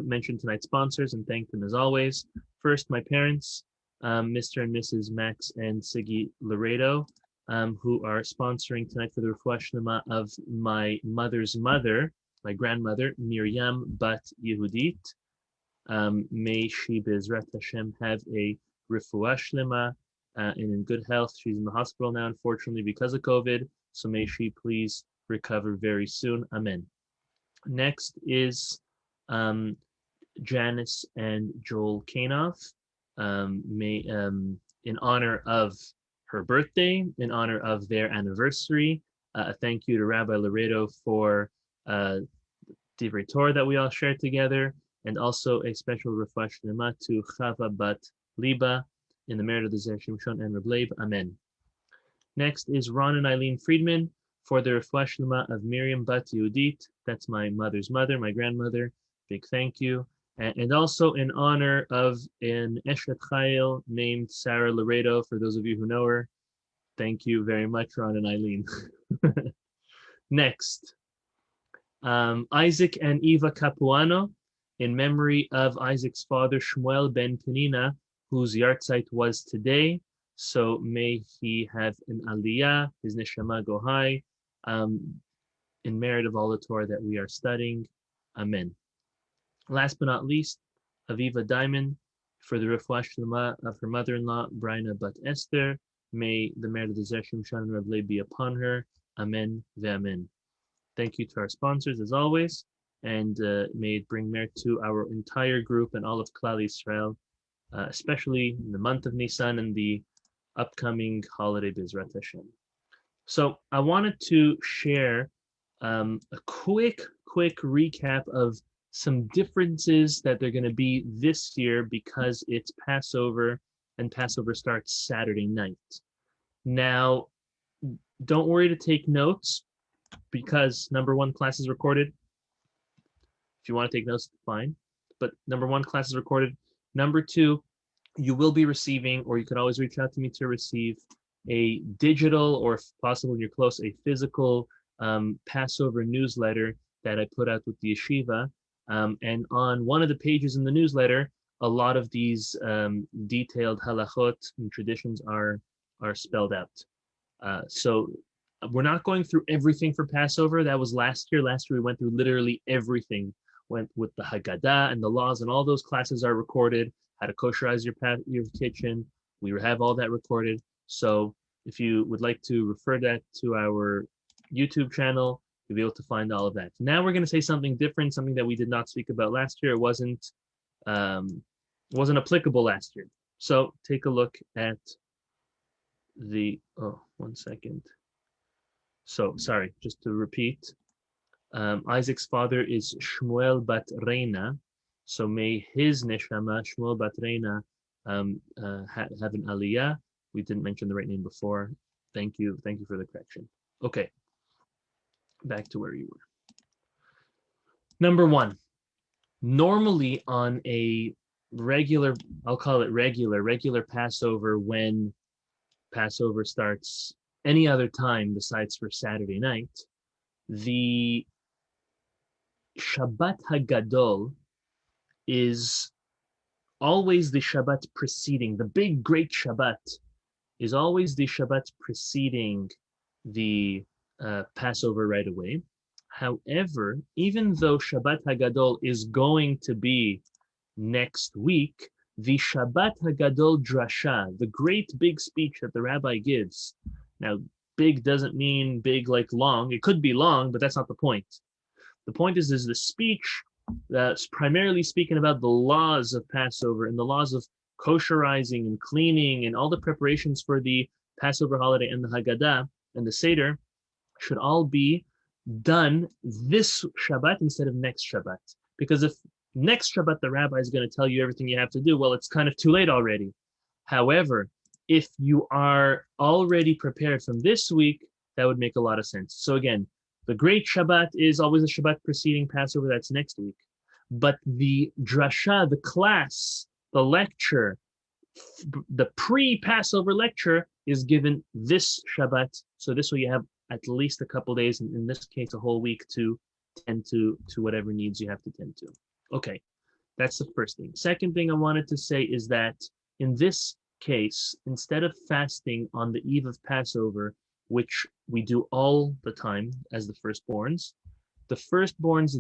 Mention tonight's sponsors and thank them as always. First, my parents, Mr. and Mrs. Max and Siggy Laredo, who are sponsoring tonight for the Refuah Shlema of my mother's mother, my grandmother, Miriam Bat Yehudit. May she, Bezrat Hashem, have a Refuah Shlema and in good health. She's in the hospital now, unfortunately, because of COVID. So may she please recover very soon. Amen. Next is Janice and Joel Kanoff. In honor of her birthday, in honor of their anniversary, a thank you to Rabbi Laredo for Divrei Torah that we all shared together, and also a special refuah shlema to Chava Bat Liba in the merit of the Zer Shimshon and Reb Leib. Amen. Next is Ron and Eileen Friedman for the refuah shlema of Miriam Bat Yehudit. That's my mother's mother, my grandmother. Big thank you. And also in honor of an Eshet Chayil named Sarah Laredo, for those of you who know her. Thank you very much, Ron and Eileen. Next, Isaac and Eva Capuano, in memory of Isaac's father, Shmuel ben Penina, whose yahrzeit was today. So may he have an aliyah, his neshama go high, in merit of all the Torah that we are studying. Amen. Last but not least, Aviva Diamond, for the refuah shlema of her mother-in-law, Brina Bat Esther. May the merit of the Zer Shimshon and Reb Leib be upon her. Amen ve'amen. Thank you to our sponsors as always, and may it bring merit to our entire group and all of Klal Yisrael, especially in the month of Nisan and the upcoming holiday Bezrat Hashem. So I wanted to share a quick recap of some differences that they're going to be this year because it's Passover and Passover starts Saturday night. Now, don't worry to take notes because number one, class is recorded. If you want to take notes, fine. But number one, class is recorded. Number two, you will be receiving, or you could always reach out to me to receive a digital, or if possible, you're close, a physical Passover newsletter that I put out with the yeshiva. And on one of the pages in the newsletter, a lot of these detailed halachot and traditions are spelled out. So we're not going through everything for Passover. That was last year. Last year we went through literally everything. Went with the Haggadah and the laws, and all those classes are recorded. How to kosherize your kitchen. We have all that recorded. So if you would like to refer that to our YouTube channel, you'll be able to find all of that. Now we're going to say something different, something that we did not speak about last year. It wasn't applicable last year. So take a look at the, one second. So sorry, just to repeat, Isaac's father is Shmuel Bat Reina. So may his neshama, Shmuel Bat Reina, have an aliyah. We didn't mention the right name before. Thank you for the correction. Okay, back to where you were. Number one, normally on a regular, I'll call it regular Passover, when Passover starts any other time besides for Saturday night, the Shabbat HaGadol is always the Shabbat preceding, the big great Shabbat is always the Shabbat preceding the Passover right away. However, even though Shabbat HaGadol is going to be next week, the Shabbat HaGadol drasha, the great big speech that the rabbi gives. Now, big doesn't mean big like long. It could be long, but that's not the point. The point is the speech that's primarily speaking about the laws of Passover and the laws of kosherizing and cleaning and all the preparations for the Passover holiday and the Haggadah and the Seder should all be done this Shabbat instead of next Shabbat. Because if next Shabbat the rabbi is going to tell you everything you have to do, well, it's kind of too late already. However, if you are already prepared from this week, that would make a lot of sense. So again, the great Shabbat is always the Shabbat preceding Passover, that's next week. But the drasha, the class, the lecture, the pre-Passover lecture is given this Shabbat. So this way you have at least a couple days, and in this case, a whole week to tend to whatever needs you have to tend to. Okay, That's the first thing. Second thing I wanted to say is that in this case, instead of fasting on the eve of Passover, which we do all the time as the firstborns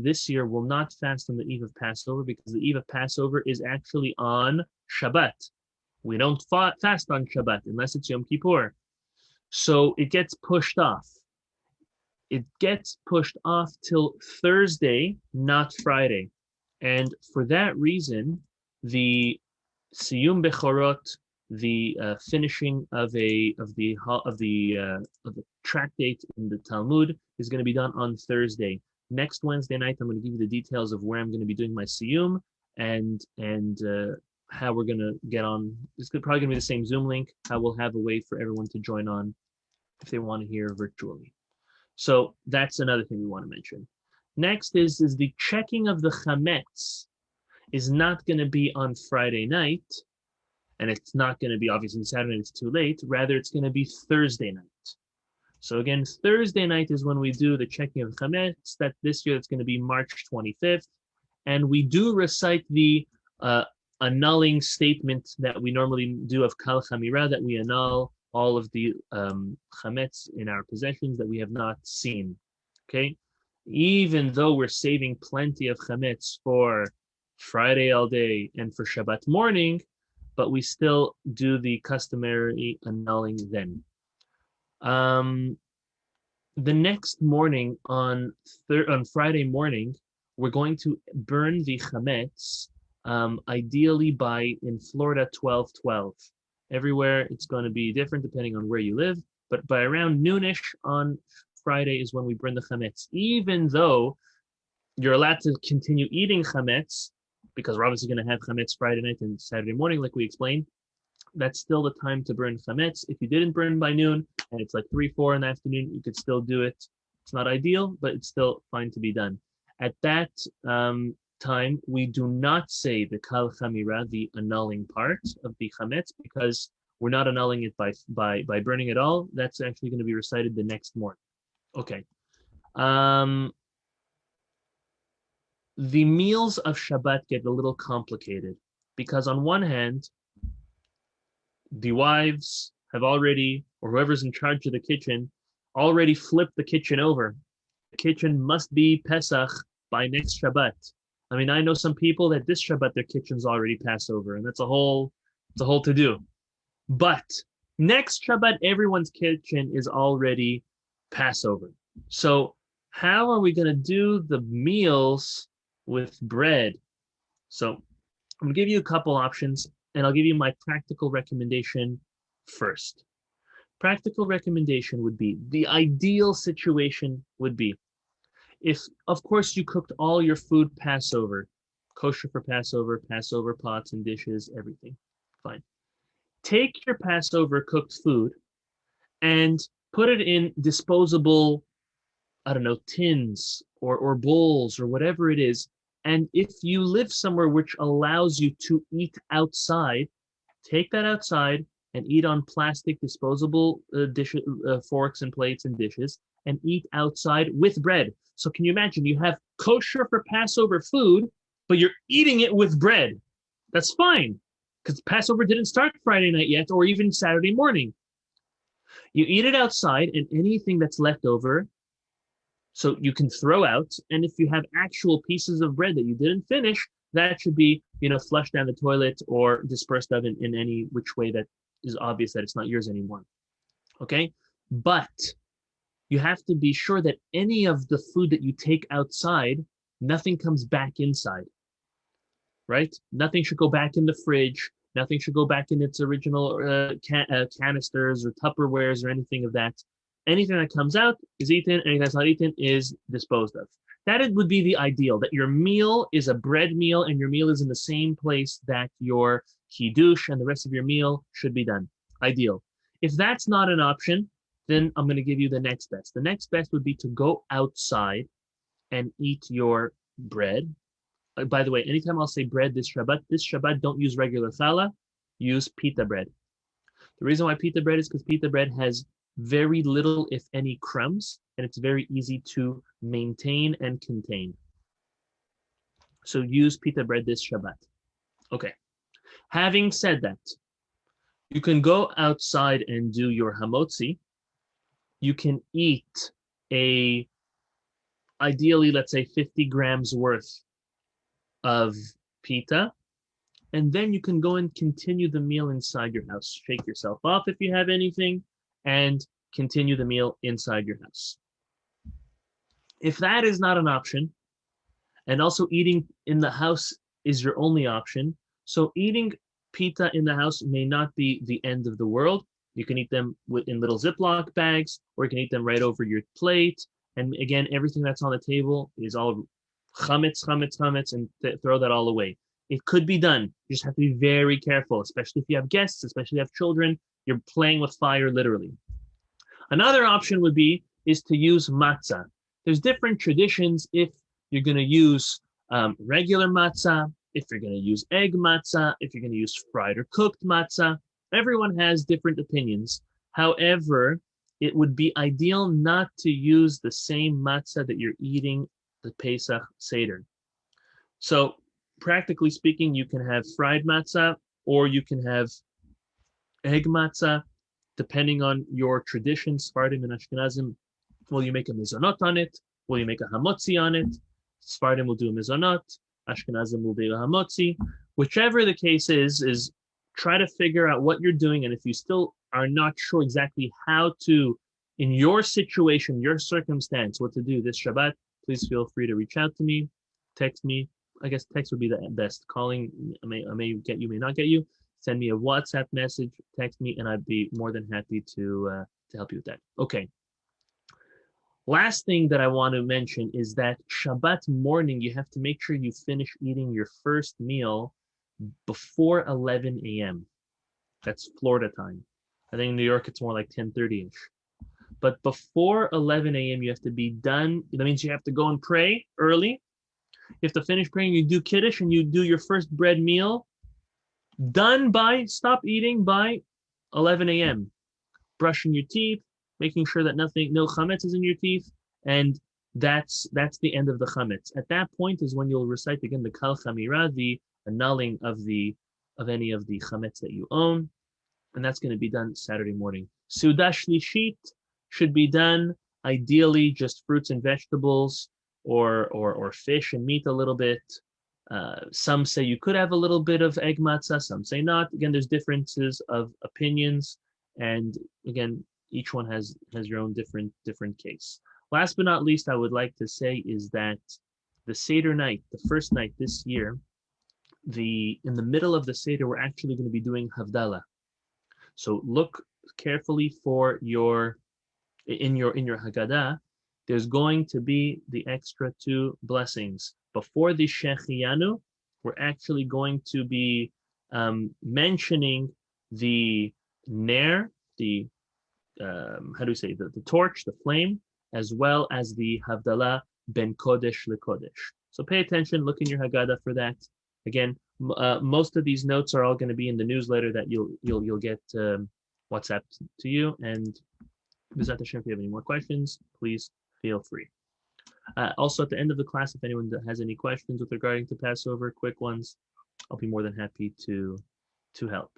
this year will not fast on the eve of Passover because the eve of Passover is actually on Shabbat. We don't fast on Shabbat unless it's Yom Kippur. So it gets pushed off. It gets pushed off till Thursday, not Friday. And for that reason, the Siyum Bechorot, the finishing of the tractate in the Talmud, is going to be done on Thursday. Next Wednesday night, I'm going to give you the details of where I'm going to be doing my Siyum and how we're going to get on. It's probably going to be the same Zoom link. How we'll have a way for everyone to join on if they want to hear virtually. So that's another thing we want to mention. Next is the checking of the chametz is not going to be on Friday night, and it's not going to be obviously Saturday night, it's too late. Rather, it's going to be Thursday night. So again, Thursday night is when we do the checking of chametz. That this year it's going to be March 25th, and we do recite the annulling statement that we normally do of kal chamira, that we annul all of the chametz in our possessions that we have not seen. Okay, even though we're saving plenty of chametz for Friday all day and for Shabbat morning, but we still do the customary annulling then. The next morning on Friday morning, we're going to burn the chametz, ideally in Florida 12:12. Everywhere it's going to be different depending on where you live, but by around noonish on Friday is when we burn the chametz. Even though you're allowed to continue eating chametz, because we're obviously going to have chametz Friday night and Saturday morning, like we explained, that's still the time to burn chametz. If you didn't burn by noon and it's like 3, 4 in the afternoon, you could still do it. It's not ideal, but it's still fine to be done. At that time, we do not say the kal chamira, the annulling part of the chametz, because we're not annulling it by burning it all. That's actually going to be recited the next morning. Okay. The meals of Shabbat get a little complicated because on one hand, the wives have already, or whoever's in charge of the kitchen, already flipped the kitchen over. The kitchen must be Pesach by next Shabbat. I mean, I know some people that this Shabbat their kitchen's already Passover, and it's a whole to-do. But next Shabbat, everyone's kitchen is already Passover. So how are we going to do the meals with bread? So I'm going to give you a couple options, and I'll give you my practical recommendation first. Practical recommendation would be, the ideal situation would be, if, of course, you cooked all your food Passover, kosher for Passover, Passover pots and dishes, everything, fine. Take your Passover cooked food and put it in disposable, I don't know, tins or bowls or whatever it is. And if you live somewhere which allows you to eat outside, take that outside and eat on plastic disposable dishes, forks and plates and dishes, and eat outside with bread. So can you imagine, you have kosher for Passover food, but you're eating it with bread. That's fine, because Passover didn't start Friday night yet, or even Saturday morning. You eat it outside, and anything that's left over, so you can throw out. And if you have actual pieces of bread that you didn't finish, that should be, flushed down the toilet or dispersed of in any which way that is obvious that it's not yours anymore. Okay? But you have to be sure that any of the food that you take outside, nothing comes back inside, right? Nothing should go back in the fridge. Nothing should go back in its original canisters or Tupperwares or anything of that. Anything that comes out is eaten, anything that's not eaten is disposed of. That would be the ideal, that your meal is a bread meal and your meal is in the same place that your kiddush and the rest of your meal should be done. Ideal. If that's not an option, then I'm going to give you the next best. The next best would be to go outside and eat your bread. By the way, anytime I'll say bread this Shabbat, don't use regular challah, use pita bread. The reason why pita bread is because pita bread has very little, if any, crumbs, and it's very easy to maintain and contain. So use pita bread this Shabbat. Okay. Having said that, you can go outside and do your hamotzi. You can eat ideally, let's say 50 grams worth of pita, and then you can go and continue the meal inside your house. Shake yourself off if you have anything, and continue the meal inside your house. If that is not an option, and also eating in the house is your only option, so eating pita in the house may not be the end of the world. You can eat them in little Ziploc bags, or you can eat them right over your plate. And again, everything that's on the table is all chametz, chametz, chametz, and throw that all away. It could be done. You just have to be very careful, especially if you have guests, especially if you have children. You're playing with fire, literally. Another option would be is to use matzah. There's different traditions if you're going to use regular matzah, if you're going to use egg matzah, if you're going to use fried or cooked matzah. Everyone has different opinions. However, it would be ideal not to use the same matzah that you're eating the Pesach Seder. So practically speaking, you can have fried matzah or you can have egg matzah, depending on your tradition. Sephardim and Ashkenazim, will you make a mizonot on it? Will you make a hamotzi on it? Sephardim will do a mizonot. Ashkenazim will do a hamotzi. Whichever the case is try to figure out what you're doing, and if you still are not sure exactly how to, in your situation, your circumstance, what to do this Shabbat, please feel free to reach out to me, text me. I guess text would be the best. Calling, I may get you, may not get you. Send me a WhatsApp message, text me, and I'd be more than happy to help you with that. Okay. Last thing that I want to mention is that Shabbat morning, you have to make sure you finish eating your first meal before 11 a.m. That's Florida time. I think in New York, it's more like 10:30-ish. But before 11 a.m., you have to be done. That means you have to go and pray early. You have to finish praying. You do Kiddush and you do your first bread meal. Stop eating by 11 a.m. Brushing your teeth, making sure that no chametz is in your teeth, and that's the end of the chametz. At that point is when you'll recite again the kal chamira, the annulling of any of the chametz that you own, and that's going to be done Saturday morning. Suda shlishit should be done ideally just fruits and vegetables, or fish and meat a little bit. Some say you could have a little bit of egg matzah, some say not. Again, there's differences of opinions, and again, each one has your own different case. Last but not least, I would like to say is that the Seder night, the first night this year, in the middle of the Seder, we're actually going to be doing Havdalah. So look carefully for in your Haggadah, there's going to be the extra 2 blessings. Before the Shechianu, we're actually going to be mentioning the Ner, the torch, the flame, as well as the Havdalah ben Kodesh leKodesh. So pay attention, look in your Haggadah for that. Again, most of these notes are all going to be in the newsletter that you'll get WhatsApp to you. And B'ezrat Hashem, if you have any more questions, please feel free. Also, at the end of the class, if anyone has any questions with regarding to Passover, quick ones, I'll be more than happy to help.